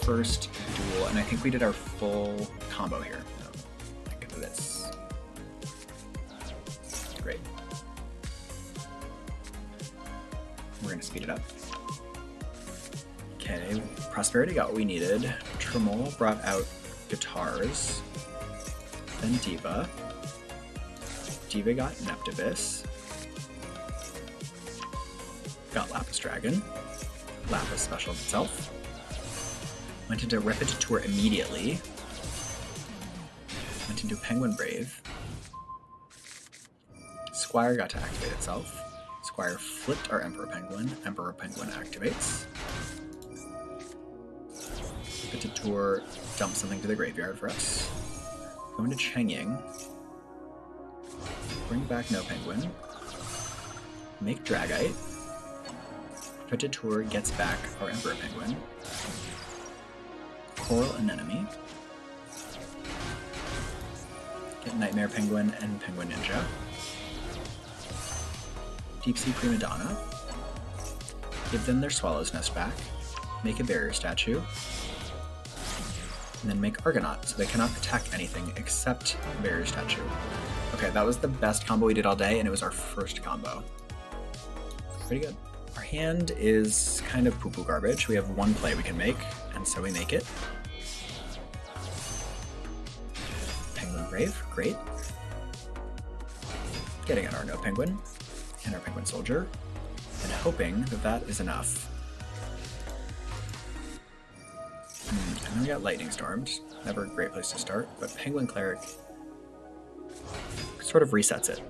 first duel, and I think we did our full combo here. Look at this. Great. We're going to speed it up. Okay, Prosperity got what we needed. Tremolo brought out guitars. Then Diva. Diva got Neptivus. Got Lapis Dragon. Lapis specialed itself. Went into Repetiteur immediately. Went into Penguin Brave. Squire got to activate itself. Squire flipped our Emperor Penguin. Emperor Penguin activates. Repetiteur dumps something to the graveyard for us. Go into Chengying. Bring back No Penguin. Make Dragite. Repetiteur gets back our Emperor Penguin. Coral Anemone. Get Nightmare Penguin and Penguin Ninja. Deep Sea Prima Donna. Give them their Swallow's Nest back. Make a barrier statue. And then make Argonaut, so they cannot attack anything except the barrier statue. Okay, that was the best combo we did all day, and it was our first combo. Pretty good. Our hand is kind of poo-poo garbage. We have one play we can make, and so we make it. Penguin Brave, great. Getting out our No Penguin and our Penguin Soldier, and hoping that that is enough. And then we got Lightning Stormed. Never a great place to start, but Penguin Cleric sort of resets it.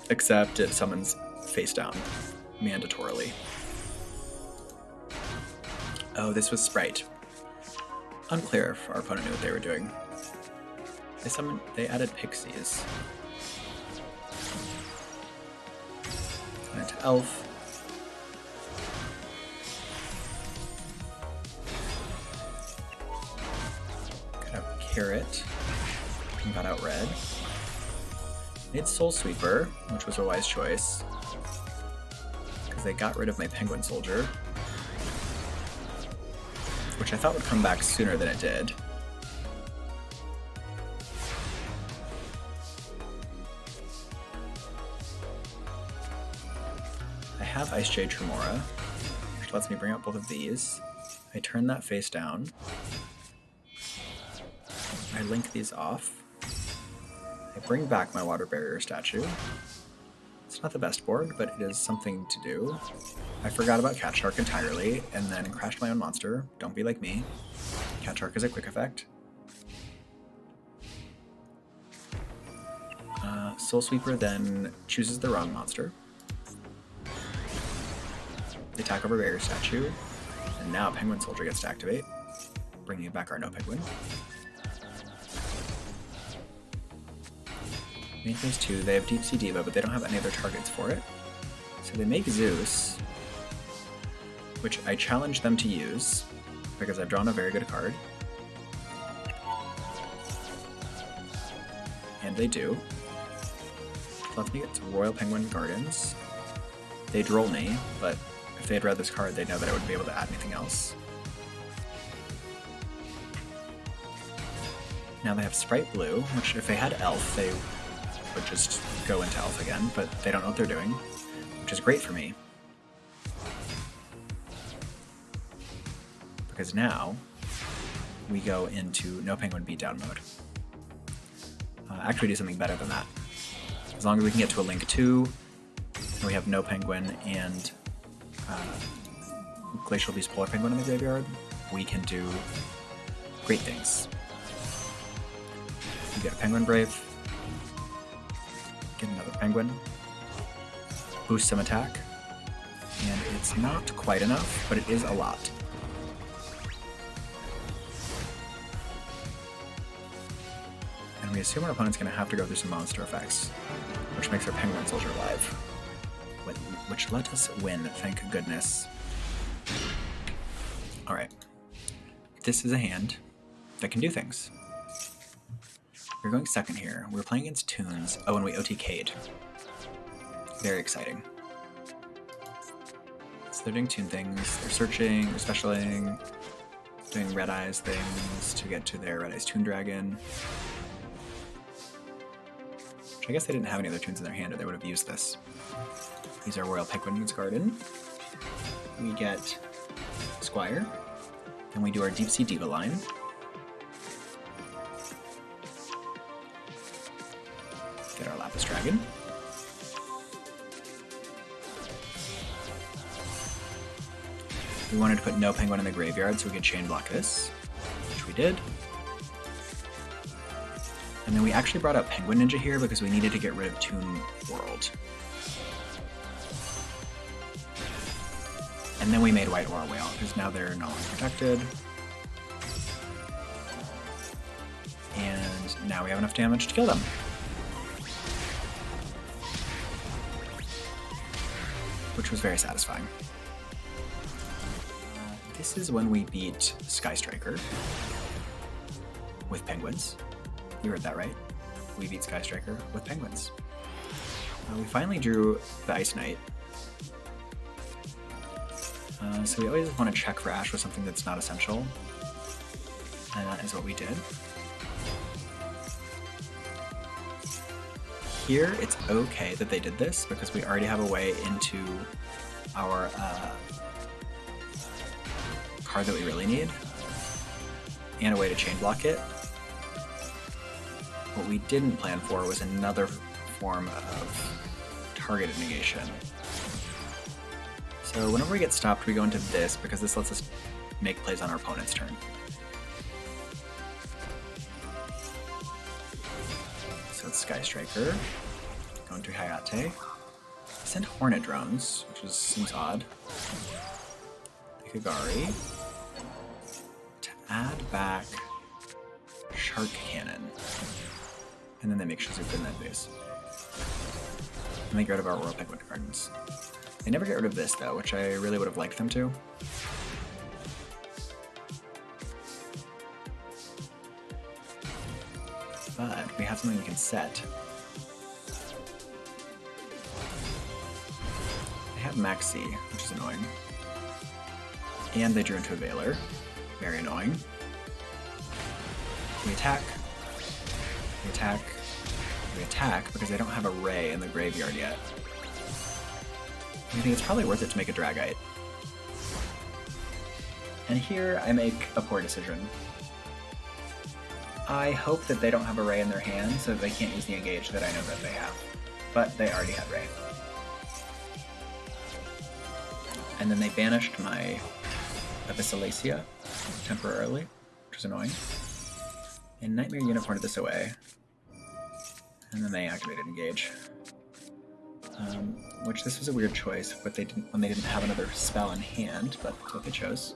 Except it summons face down, mandatorily. Oh, this was Spright. Unclear if our opponent knew what they were doing. They added Pixies. Went to Elf. Got out Carrot. And got out Red. Made Soul Sweeper, which was a wise choice. Because they got rid of my Penguin Soldier. Which I thought would come back sooner than it did. I have Ice Jade Tremora, which lets me bring out both of these. I turn that face down. I link these off. I bring back my Water Barrier statue. It's not the best board, but it is something to do. I forgot about Cat Shark entirely, and then crashed my own monster. Don't be like me. Cat Shark is a quick effect. Soul Sweeper then chooses the wrong monster. They attack over Barrier Statue, and now Penguin Soldier gets to activate, bringing back our No Penguin. Make those two. They have Deep Sea Diva, but they don't have any other targets for it. So they make Zeus, which I challenge them to use, because I've drawn a very good card. And they do. Let me get to Royal Penguin Gardens. They droll me, but if they had read this card, they'd know that I wouldn't be able to add anything else. Now they have Spright Blue, which if they had Elf, they would just go into Elf again, but they don't know what they're doing, which is great for me. Because now we go into No Penguin Beatdown mode. Actually do something better than that. As long as we can get to a Link 2, and we have No Penguin and Glacial Beast Polar Penguin in the graveyard, we can do great things. We get a Penguin Brave, get another Penguin, boost some attack, and it's not quite enough, but it is a lot. And we assume our opponent's going to have to go through some monster effects, which makes our Penguin Soldier alive, which let us win, thank goodness. Alright, this is a hand that can do things. We're going second here. We're playing against Toons. Oh, and we OTK'd. Very exciting. So they're doing Toon things, they're searching, they're specialing. doing Red Eyes things to get to their Red Eyes Toon Dragon. Which I guess they didn't have any other tunes in their hand, or they would have used this. These are Royal Penguin's Garden. We get Squire. Then we do our Deep Sea Diva line. Get our Lapis Dragon. We wanted to put no penguin in the graveyard so we could chain block this, which we did. And then we actually brought out Penguin Ninja here because we needed to get rid of Toon World. And then we made White Aura Whale because now they're no longer protected. And now we have enough damage to kill them. Which was very satisfying. This is when we beat Sky Striker with penguins. You heard that right. We beat Sky Striker with penguins. We finally drew the Ice Knight. So we always want to check for Ash with something that's not essential. And that is what we did. Here, it's okay that they did this because we already have a way into our card that we really need, and a way to chain block it. What we didn't plan for was another form of targeted negation. So whenever we get stopped, we go into this because this lets us make plays on our opponent's turn. So it's Sky Striker, go into Hayate, send Hornet Drones, which seems odd, Hikagari, to add back Shark Cannon, and then they make Shizuka in that base. And they get rid of our Royal Penguin Gardens. They never get rid of this though, which I really would have liked them to. But we have something we can set. They have Maxi, which is annoying. And they drew into a Veiler. Very annoying. We attack. We attack. We attack because they don't have a Ray in the graveyard yet. I think it's probably worth it to make a Dragite. And here I make a poor decision. I hope that they don't have a Ray in their hand so that they can't use the engage that I know that they have. But they already had Ray. And then they banished my Abyssalacia temporarily, which is annoying. And Nightmare Unicorned this away. And then they activated engage. Which this was a weird choice, but when they didn't have another spell in hand, but that's what they chose.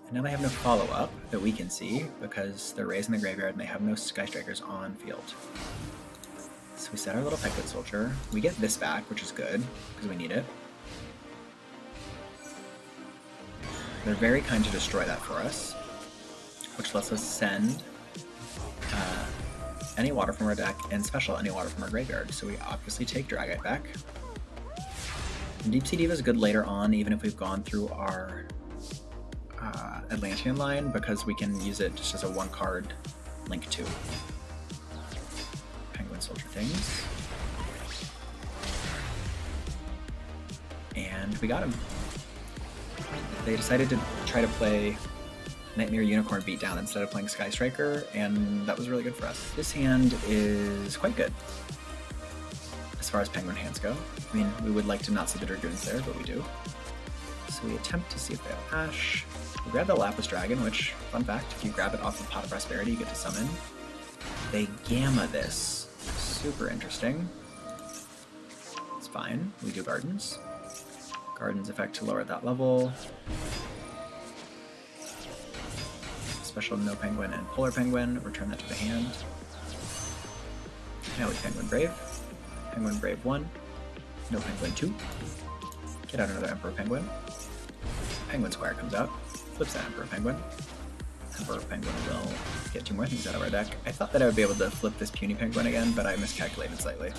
And now they have no follow-up that we can see, because they're raised in the graveyard and they have no Sky Strikers on field. So we set our little Penguin Soldier. We get this back, which is good, because we need it. They're very kind to destroy that for us, which lets us send any water from our deck and special any water from our graveyard. So we obviously take Dragite back. And Deep Sea Diva is good later on, even if we've gone through our Atlantean line, because we can use it just as a one-card link to Penguin Soldier things. And we got him. They decided to try to play Nightmare Unicorn Beatdown instead of playing Sky Striker, and that was really good for us. This hand is quite good as far as Penguin hands go. I mean, we would like to not see the Dragoons there, but we do. So we attempt to see if they have Ash. We grab the Lapis Dragon, which, fun fact, if you grab it off the Pot of Prosperity, you get to summon. They Gamma this. Super interesting. It's fine. We do Gardens. Gardens effect to lower that level. Special No Penguin and Polar Penguin. Return that to the hand. Now we Penguin Brave. Penguin Brave 1. No Penguin 2. Get out another Emperor Penguin. Penguin Squire comes out. Flips that Emperor Penguin. Emperor Penguin will get 2 more things out of our deck. I thought that I would be able to flip this Puny Penguin again, but I miscalculated slightly.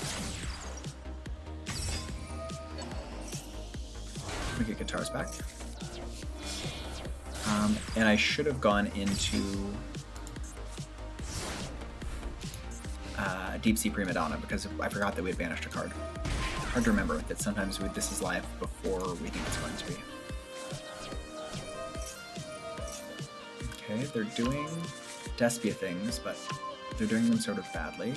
We get Guitars back. And I should have gone into Deep Sea Prima Donna because I forgot that we had banished a card. Hard to remember that sometimes this is live before we think it's going to be. Okay, they're doing Despia things, but they're doing them sort of badly.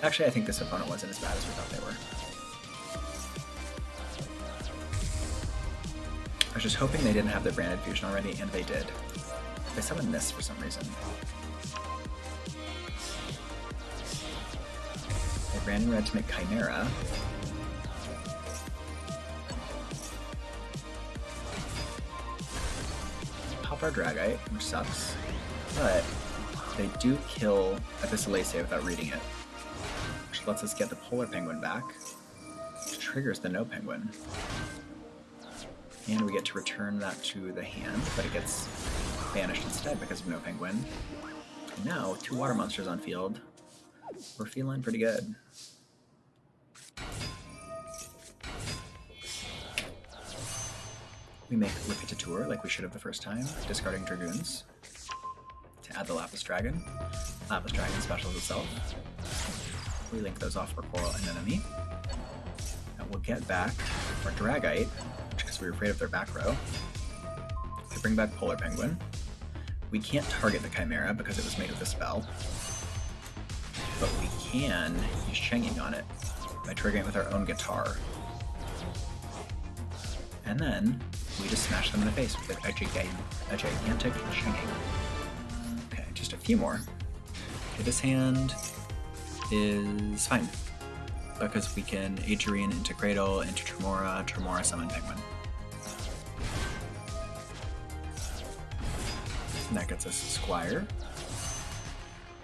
Actually, I think this opponent wasn't as bad as we thought they were. I was just hoping they didn't have their branded fusion already, and they did. They summoned this for some reason. They ran red to make Chimera. Pop our Dragite, which sucks. But they do kill Abyssalacia without reading it, which lets us get the Polar Penguin back, which triggers the No Penguin. And we get to return that to the hand, but it gets banished instead because of No Penguin. And now, 2 water monsters on field. We're feeling pretty good. We make Repetiteur like we should have the first time, discarding Dragoons to add the Lapis Dragon. Lapis Dragon specials itself. We link those off for Coral and Enemy. And we'll get back our Dragite, because we were afraid of their back row. We bring back Polar Penguin. We can't target the Chimera because it was made with a spell, but we can use Changing on it by triggering it with our own guitar. And then we just smash them in the face with a gigantic Changing. Okay, just a few more. Okay, this hand is fine, because we can Adrian into Cradle, into Tremora, Tremora summon Penguin. And that gets us Squire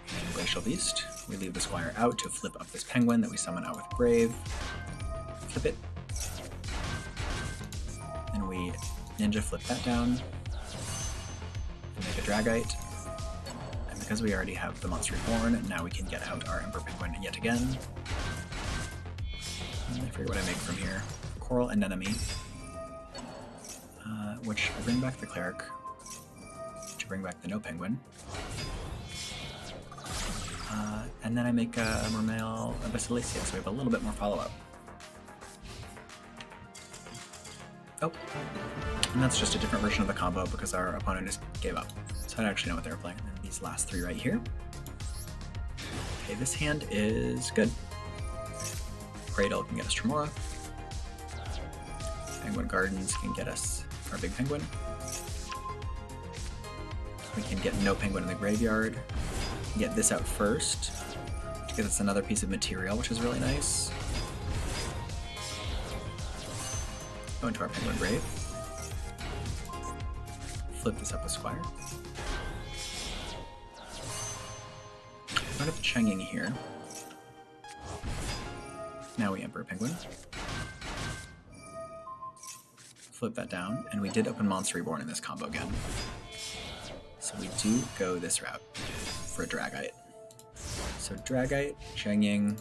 and Glacial Beast. We leave the Squire out to flip up this Penguin that we summon out with Brave. Flip it. And we Ninja flip that down. And make a Dragite. And because we already have the Monster Reborn, now we can get out our Emperor Penguin yet again. I forget what I make from here. Coral and Enemy. Which I bring back the Cleric to bring back the No Penguin. And then I make a Mermail Abyssalacia, so we have a little bit more follow-up. Oh, and that's just a different version of the combo because our opponent just gave up. So I don't actually know what they were playing. And then these last 3 right here. Okay, this hand is good. Cradle can get us Tremora. Penguin Gardens can get us our big penguin. We can get No Penguin in the graveyard. Get this out first to get us another piece of material, which is really nice. Go into our Penguin Brave. Flip this up with Squire. Run up Changing here. Now we Emperor Penguin. Flip that down, and we did open Monster Reborn in this combo again. So we do go this route for a Dragite. So Dragite, Changing,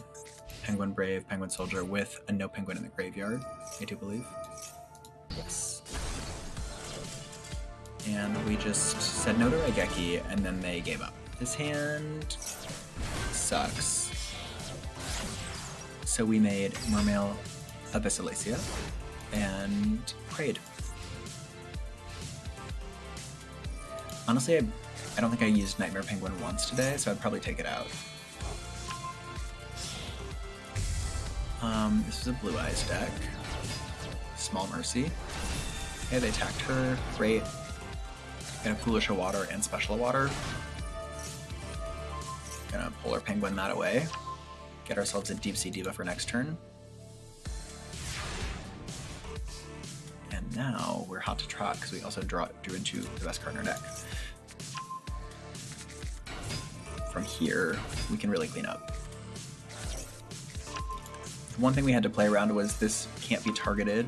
Penguin Brave, Penguin Soldier with a No Penguin in the graveyard, I do believe. Yes. And we just said no to Raigeki, and then they gave up. This hand sucks. So we made Mermail Abyssalacia and prayed. Honestly, I don't think I used Nightmare Penguin once today, so I'd probably take it out. This is a Blue Eyes deck. Small Mercy. Okay, they attacked her. Great. Get a Foolish Water and Special Water. Gonna Polar Penguin that away. Get ourselves a Deep Sea Diva for next turn. And now we're hot to trot because we also drew into the best card in our deck. From here, we can really clean up. The one thing we had to play around was this can't be targeted.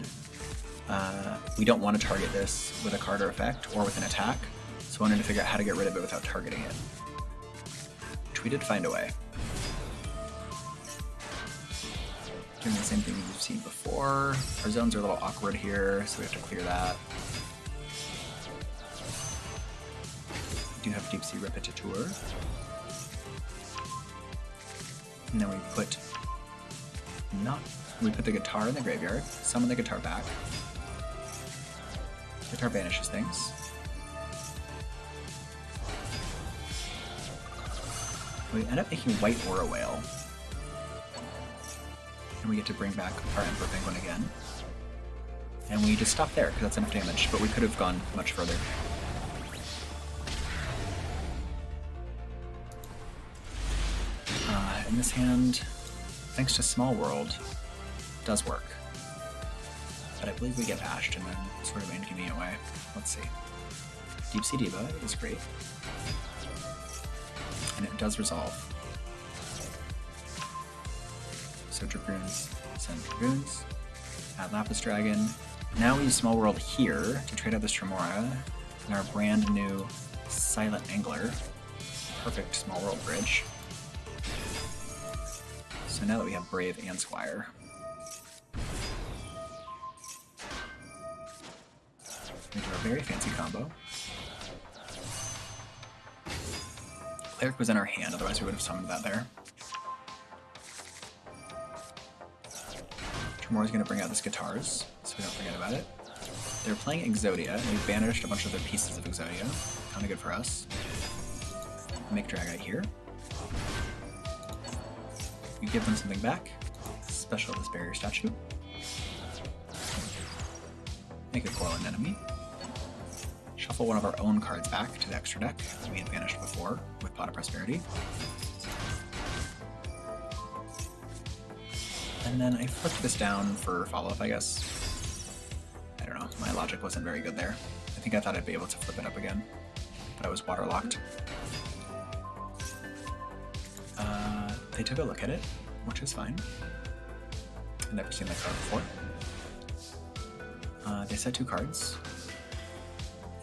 We don't want to target this with a card or effect or with an attack, so I wanted to figure out how to get rid of it without targeting it. Which we did find a way. Doing the same thing we've seen before. Our zones are a little awkward here, so we have to clear that. We do have Deep Sea Repetiteur. And then we put the guitar in the graveyard, summon the guitar back. Guitar banishes things. We end up making white Aura Whale. And we get to bring back our Emperor Penguin again. And we just stop there, because that's enough damage, but we could have gone much further. In this hand, thanks to Small World, does work. But I believe we get ashed in a sort of inconvenient way. Let's see. Deep Sea Diva is great. And it does resolve. So Dragoons send Dragoons. Add Lapis Dragon. Now we use Small World here to trade out this Tremora and our brand new Silent Angler. Perfect Small World bridge. So now that we have Brave and Squire. We do a very fancy combo. Cleric was in our hand, otherwise we would have summoned that there. Tremora's going to bring out this Guitars, so we don't forget about it. They're playing Exodia, and we've banished a bunch of their pieces of Exodia. Kind of good for us. Make Dragite here. We give them something back. Special this barrier statue. Make a Coiled Enemy. Shuffle one of our own cards back to the extra deck that we had banished before with Pot of Prosperity. And then I flipped this down for follow-up, I guess. I don't know, my logic wasn't very good there. I think I thought I'd be able to flip it up again, but I was waterlocked. They took a look at it, which is fine. I've never seen that card before. They set 2 cards.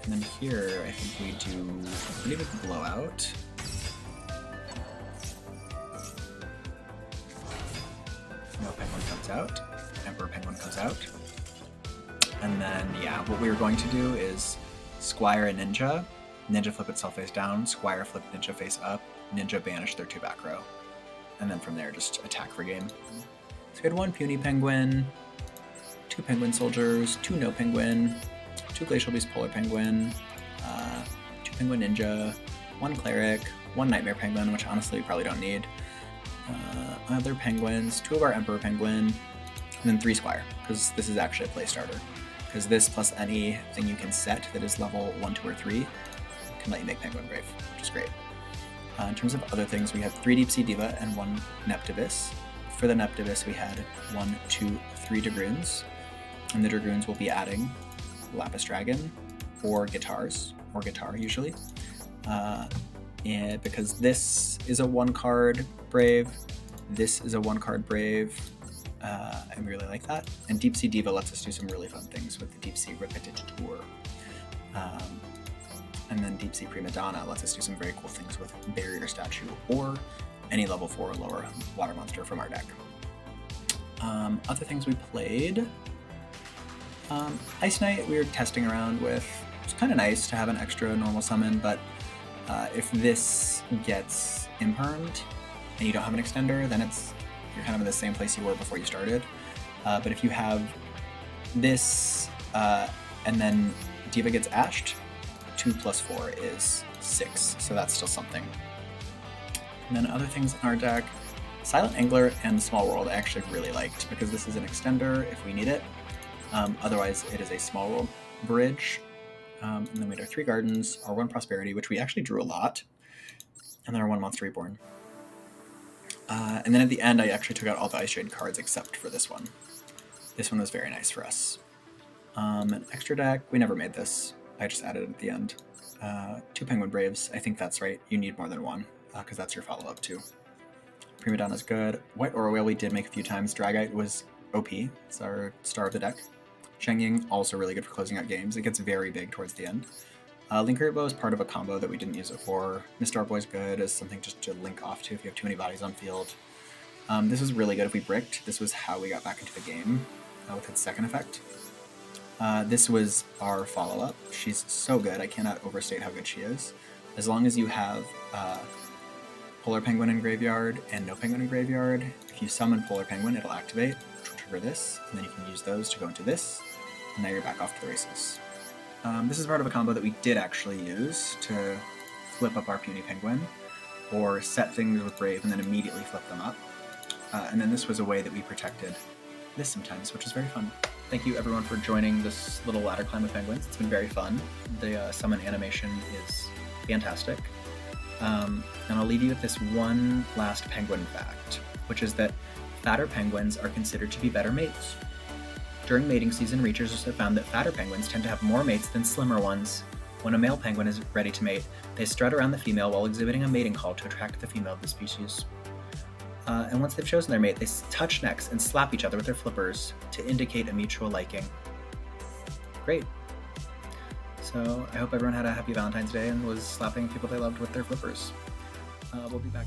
And then here, I think we do a pretty big blowout. No Penguin comes out. Emperor Penguin comes out. And then, yeah, what we were going to do is Squire and Ninja. Ninja flip itself face down, Squire flip Ninja face up, Ninja banish their 2 back row. And then from there, just attack for game. So we had 1 Puny Penguin, 2 Penguin Soldiers, 2 No Penguin, 2 Glacial Beast Polar Penguin, 2 Penguin Ninja, 1 Cleric, 1 Nightmare Penguin, which honestly we probably don't need, other Penguins, 2 of our Emperor Penguin, and then 3 Squire, because this is actually a play starter. Because this plus anything you can set that is level 1, 2, or 3 can let you make Penguin Brave, which is great. In terms of other things, we have 3 Deep Sea Diva and 1 Neptivus. For the Neptivus, we had 1, 2, 3 Dragoons, and the Dragoons will be adding Lapis Dragon or Guitars, or Guitar usually. And because this is a 1-card Brave, this is a 1-card Brave, and we really like that. And Deep Sea Diva lets us do some really fun things with the Deep Sea Repetiteur. And then Deep Sea Prima Donna lets us do some very cool things with Barrier Statue or any level 4 or lower water monster from our deck. Other things we played. Ice Knight we were testing around with. It's kind of nice to have an extra normal summon, but if this gets impermed and you don't have an extender, then you're kind of in the same place you were before you started. But if you have this and then Diva gets ashed, 2 plus 4 is 6, so that's still something. And then other things in our deck, Silent Angler and Small World I actually really liked, because this is an extender if we need it. Otherwise, it is a Small World bridge. And then we had our 3 Gardens, our 1 Prosperity, which we actually drew a lot, and then our 1 Monster Reborn. And then at the end, I actually took out all the Ice Shade cards except for this one. This one was very nice for us. An extra deck, we never made this. I just added it at the end. 2 Penguin Braves, I think that's right. You need more than 1, because that's your follow-up too. Prima Donna's good. White Aura Whale we did make a few times. Dragite was OP. It's our star of the deck. Shengying, also really good for closing out games. It gets very big towards the end. Linker Bow is part of a combo that we didn't use it for. Mr. Boy's good as something just to link off to if you have too many bodies on field. This was really good if we bricked. This was how we got back into the game with its second effect. This was our follow-up. She's so good. I cannot overstate how good she is. As long as you have Polar Penguin in graveyard and no penguin in graveyard, if you summon Polar Penguin, it'll activate, which will trigger this, and then you can use those to go into this, and now you're back off to the races. This is part of a combo that we did actually use to flip up our Puny Penguin, or set things with Brave and then immediately flip them up. And then this was a way that we protected this sometimes, which was very fun. Thank you everyone for joining this little ladder climb with penguins. It's been very fun. The summon animation is fantastic. And I'll leave you with this one last penguin fact, which is that fatter penguins are considered to be better mates. During mating season, researchers have found that fatter penguins tend to have more mates than slimmer ones. When a male penguin is ready to mate, they strut around the female while exhibiting a mating call to attract the female of the species. And once they've chosen their mate, they touch necks and slap each other with their flippers to indicate a mutual liking. Great. So I hope everyone had a happy Valentine's Day and was slapping people they loved with their flippers. We'll be back.